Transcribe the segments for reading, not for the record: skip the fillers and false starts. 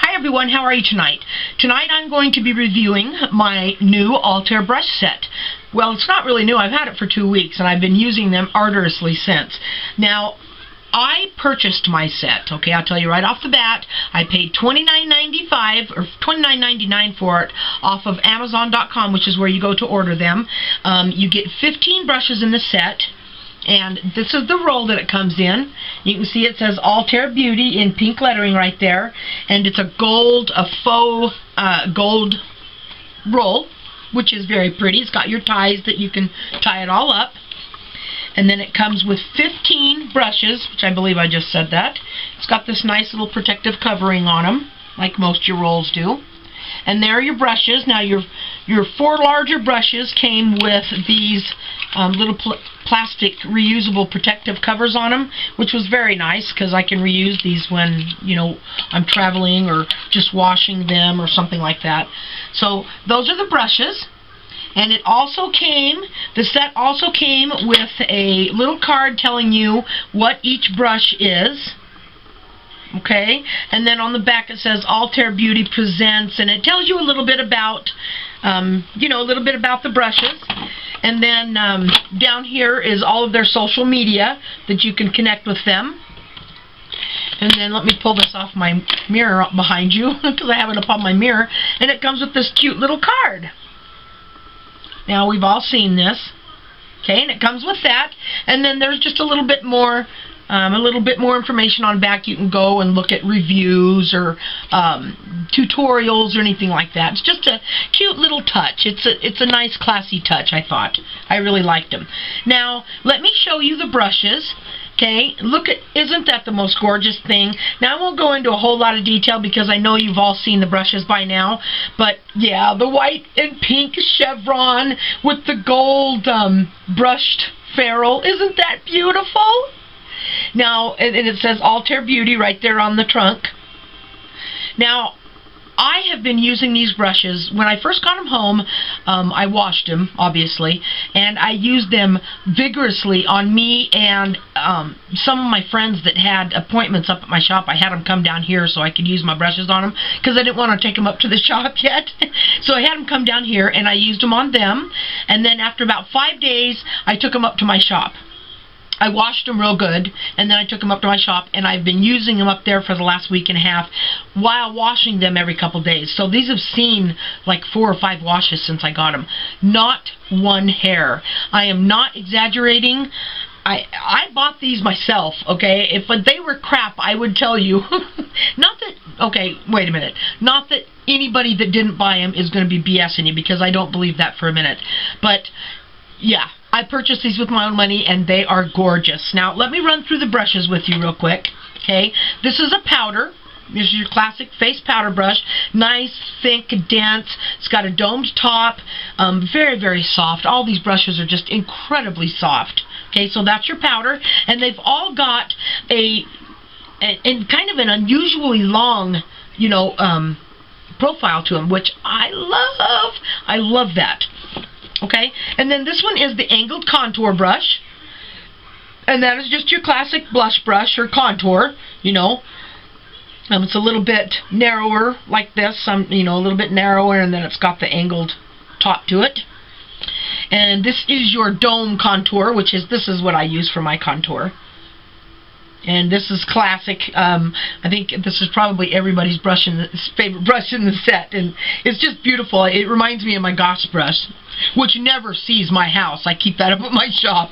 Hi everyone, how are you tonight? Tonight I'm going to be reviewing my new Altair brush set. Well, it's not really new. I've had it for 2 weeks and I've been using them arduously since. Now, I purchased my set, okay? I'll tell you right off the bat. I paid $29.95 or $29.99 for it off of Amazon.com, which is where you go to order them. You get 15 brushes in the set. And this is the roll that it comes in. You can see it says Altair Beauty in pink lettering right there. And it's a faux gold roll, which is very pretty. It's got your ties that you can tie it all up. And then it comes with 15 brushes, which I believe I just said that. It's got this nice little protective covering on them, like most your rolls do. And there are your brushes. Now your 4 larger brushes came with these little plastic reusable protective covers on them, which was very nice because I can reuse these when, you know, I'm traveling or just washing them or something like that. So those are the brushes. And it also came, the set also came with a little card telling you what each brush is. Okay, and then on the back it says Altair Beauty presents, and it tells you a little bit about, you know, a little bit about the brushes. And then down here is all of their social media that you can connect with them. And then let me pull this off my mirror up behind you because I have it up on my mirror, and it comes with this cute little card. Now we've all seen this, okay, and it comes with that. And then there's just a little bit more information on back. You can go and look at reviews or tutorials or anything like that. It's just a cute little touch. It's a nice, classy touch, I thought. I really liked them. Now, let me show you the brushes. Okay, look at, isn't that the most gorgeous thing? Now, I won't go into a whole lot of detail because I know you've all seen the brushes by now. But, yeah, the white and pink chevron with the gold brushed ferrule. Isn't that beautiful? Now, and it says Altair Beauty right there on the trunk. Now, I have been using these brushes. When I first got them home, I washed them, obviously, and I used them vigorously on me and some of my friends that had appointments up at my shop. I had them come down here so I could use my brushes on them because I didn't want to take them up to the shop yet. So I had them come down here and I used them on them, and then after about 5 days, I took them up to my shop. I washed them real good, and then I took them up to my shop, and I've been using them up there for the last week and a half while washing them every couple days. So these have seen like 4 or 5 washes since I got them. Not one hair. I am not exaggerating. I bought these myself, okay? If they were crap, I would tell you. Not that, okay, wait a minute. Not that anybody that didn't buy them is going to be BSing you, because I don't believe that for a minute. But, yeah. I purchased these with my own money, and they are gorgeous. Now, let me run through the brushes with you real quick. Okay, this is a powder. This is your classic face powder brush. Nice, thick, dense. It's got a domed top. Very, very soft. All these brushes are just incredibly soft. Okay, so that's your powder. And they've all got a kind of an unusually long, you know, profile to them, which I love. I love that. Okay, and then this one is the angled contour brush, and that is just your classic blush brush or contour, you know. It's a little bit narrower like this, you know, a little bit narrower, and then it's got the angled top to it. And this is your dome contour, which is, this is what I use for my contour. And this is classic. I think this is probably everybody's favorite brush in the set, and it's just beautiful. It reminds me of my Goss brush, which never sees my house. I keep that up at my shop.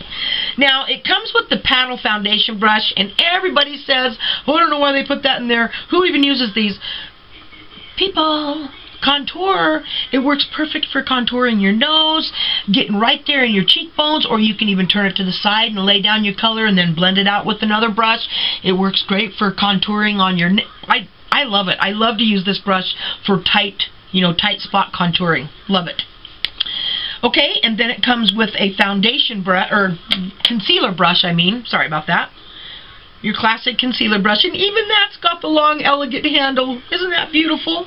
Now, it comes with the paddle foundation brush, and everybody says, oh, I don't know why they put that in there. Who even uses these? People. Contour, it works perfect for contouring your nose, getting right there in your cheekbones, or you can even turn it to the side and lay down your color and then blend it out with another brush. It works great for contouring on your neck. I love it. I love to use this brush for tight, you know, tight spot contouring. Love it. Okay, and then it comes with a foundation brush, or concealer brush, I mean. Sorry about that. Your classic concealer brush, and even that's got the long, elegant handle. Isn't that beautiful?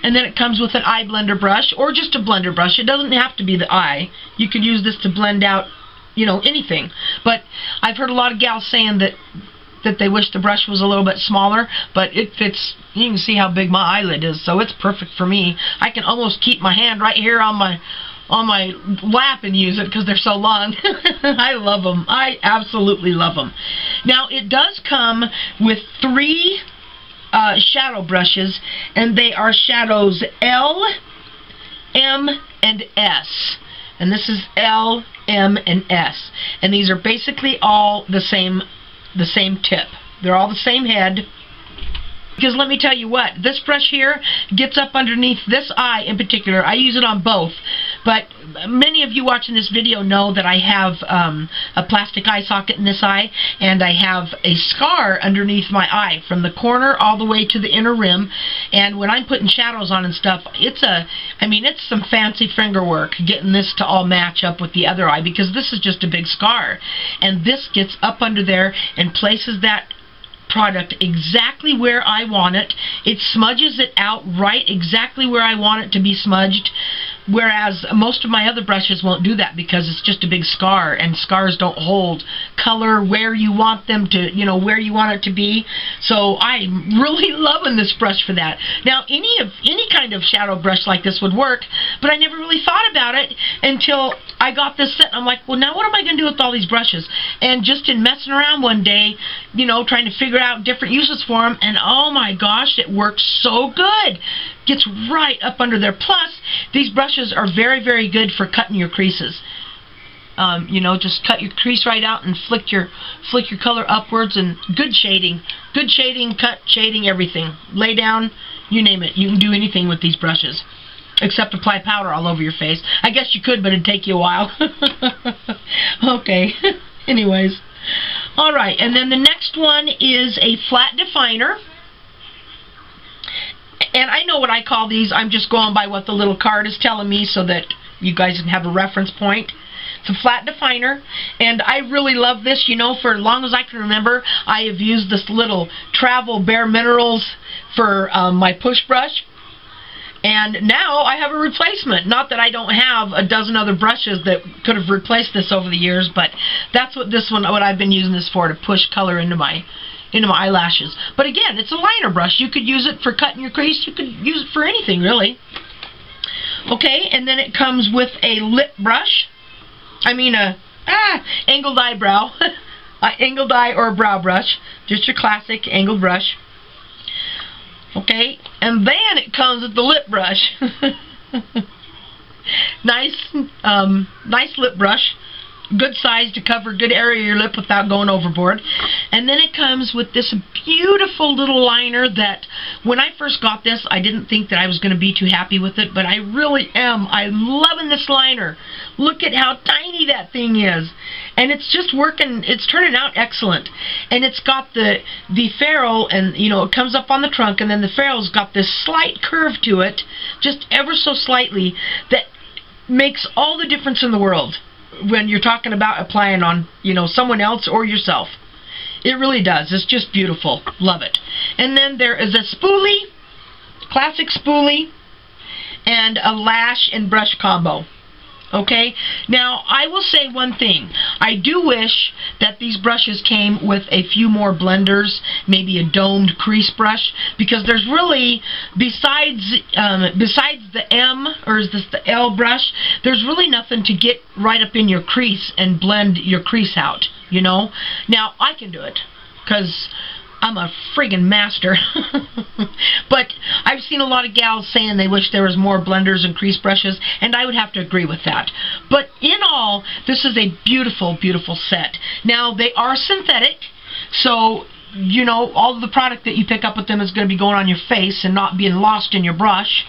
And then it comes with an eye blender brush, or just a blender brush. It doesn't have to be the eye. You could use this to blend out, you know, anything. But I've heard a lot of gals saying that that they wish the brush was a little bit smaller, but it fits. You can see how big my eyelid is, so it's perfect for me. I can almost keep my hand right here on my lap and use it because they're so long. I love them. I absolutely love them. Now, it does come with 3 shadow brushes, and they are shadows L, M, and S. And this is L, M, and S. And these are basically all the same tip. They're all the same head. Because let me tell you what, this brush here gets up underneath this eye in particular. I use it on both. But many of you watching this video know that I have a plastic eye socket in this eye, and I have a scar underneath my eye from the corner all the way to the inner rim. And when I'm putting shadows on and stuff, it's some fancy finger work getting this to all match up with the other eye, because this is just a big scar. And this gets up under there and places that product exactly where I want it. It smudges it out right exactly where I want it to be smudged, whereas most of my other brushes won't do that because it's just a big scar, and scars don't hold color where you want them to, where you want it to be. So I'm really loving this brush for that. Now, any kind of shadow brush like this would work, but I never really thought about it until I got this set. I'm like, well, now what am I going to do with all these brushes? And just in messing around one day, trying to figure out different uses for them, and oh my gosh, it works so good. Gets right up under there. Plus, these brushes are very, very good for cutting your creases. Just cut your crease right out and flick your color upwards, and good shading, cut shading, everything. Lay down, you name it. You can do anything with these brushes, except apply powder all over your face. I guess you could, but it'd take you a while. Okay. Anyways. Alright, and then the next one is a flat definer. And I know what I call these. I'm just going by what the little card is telling me so that you guys can have a reference point. It's a flat definer, and I really love this. For as long as I can remember, I have used this little Travel Bare Minerals for my push brush. And now I have a replacement. Not that I don't have a dozen other brushes that could have replaced this over the years, but that's what what I've been using this for, to push color into my eyelashes. But again, it's a liner brush. You could use it for cutting your crease. You could use it for anything, really. Okay, and then it comes with a lip brush. Angled eyebrow. Angled eye or brow brush. Just your classic angled brush. Okay, and then it comes with the lip brush. Nice lip brush. Good size to cover good area of your lip without going overboard. And then it comes with this beautiful little liner that when I first got this, I didn't think that I was going to be too happy with it, but I really am. I'm loving this liner. Look at how tiny that thing is. And it's just working. It's turning out excellent. And it's got the ferrule, and it comes up on the trunk, and then the ferrule's got this slight curve to it, just ever so slightly, that makes all the difference in the world when you're talking about applying on, someone else or yourself. It really does. It's just beautiful. Love it. And then there is a spoolie, classic spoolie, and a lash and brush combo. Okay? Now, I will say one thing. I do wish that these brushes came with a few more blenders, maybe a domed crease brush, because there's really, besides the M, or is this the L brush, there's really nothing to get right up in your crease and blend your crease out, Now, I can do it, because I'm a friggin' master. But I've seen a lot of gals saying they wish there was more blenders and crease brushes, and I would have to agree with that. But in all, this is a beautiful, beautiful set. Now, they are synthetic, so all of the product that you pick up with them is going to be going on your face and not being lost in your brush.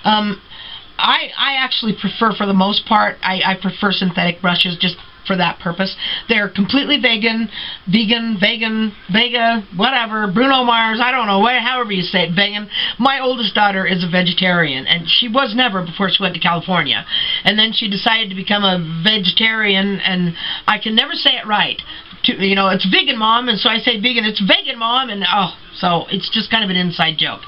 I actually prefer, for the most part, I prefer synthetic brushes just for that purpose. They're completely vegan, vega, whatever, Bruno Mars, I don't know, however you say it, vegan. My oldest daughter is a vegetarian, and she was never before she went to California. And then she decided to become a vegetarian, and I can never say it right. It's vegan mom, and so I say vegan, it's vegan mom, and so it's just kind of an inside joke.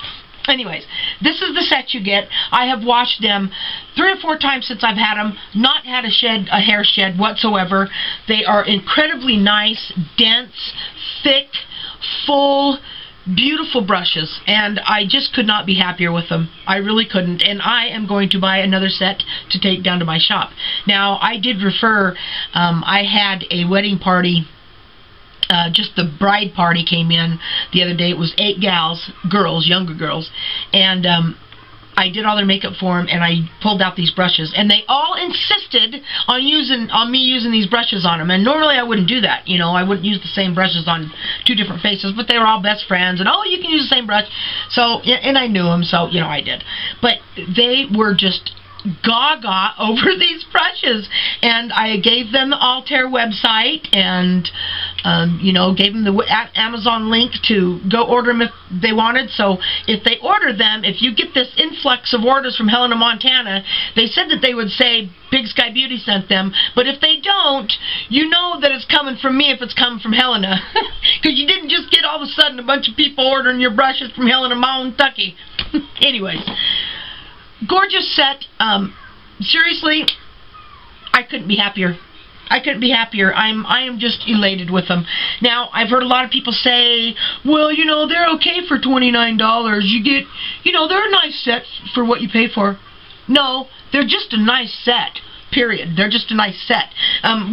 Anyways, this is the set you get. I have washed them 3 or 4 times since I've had them. Not had a hair shed whatsoever. They are incredibly nice, dense, thick, full, beautiful brushes, and I just could not be happier with them. I really couldn't, and I am going to buy another set to take down to my shop. Now, I did refer, I had a wedding party, just the bride party came in the other day. It was 8 gals, girls, younger girls, and I did all their makeup for them, and I pulled out these brushes, and they all insisted on me using these brushes on them. And normally I wouldn't do that, you know, I wouldn't use the same brushes on 2 different faces, but they were all best friends, and oh, you can use the same brush. So, and I knew them, so you know, I did. But they were just gaga over these brushes, and I gave them the Altair website, and you know, gave them the Amazon link to go order them if they wanted. So if they order them, if you get this influx of orders from Helena, Montana, they said that they would say Big Sky Beauty sent them, but if they don't, you know that it's coming from me if it's coming from Helena, because you didn't just get all of a sudden a bunch of people ordering your brushes from Helena, Kentucky. Anyways, gorgeous set. Seriously, I couldn't be happier. I couldn't be happier. I am just elated with them. Now, I've heard a lot of people say, well, you know, they're okay for $29. You get, you know, they're a nice set for what you pay for. No, they're just a nice set. Period. They're just a nice set.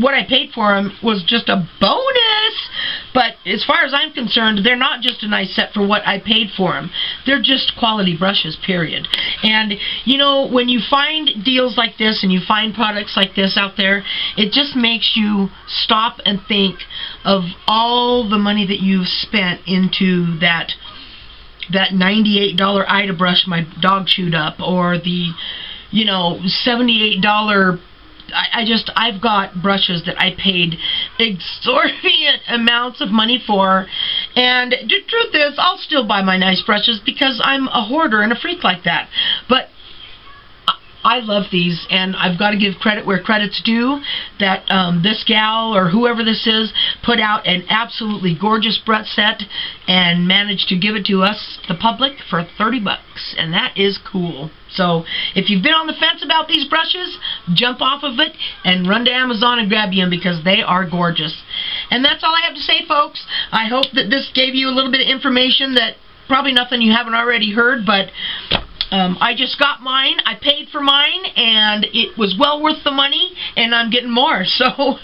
What I paid for them was just a bonus, but as far as I'm concerned, they're not just a nice set for what I paid for them. They're just quality brushes, period. And, you know, when you find deals like this and you find products like this out there, it just makes you stop and think of all the money that you've spent into that $98 Ida brush my dog chewed up, or the, you know, $78. I've got brushes that I paid exorbitant amounts of money for, and the truth is, I'll still buy my nice brushes because I'm a hoarder and a freak like that. But I love these, and I've got to give credit where credit's due, that this gal, or whoever this is, put out an absolutely gorgeous brush set and managed to give it to us, the public, for 30 bucks, and that is cool. So, if you've been on the fence about these brushes, jump off of it and run to Amazon and grab them, because they are gorgeous. And that's all I have to say, folks. I hope that this gave you a little bit of information, that probably nothing you haven't already heard, but I just got mine, I paid for mine, and it was well worth the money, and I'm getting more. So,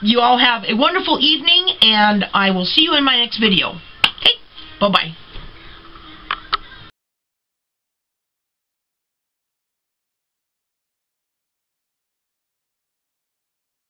you all have a wonderful evening, and I will see you in my next video. Okay, bye-bye.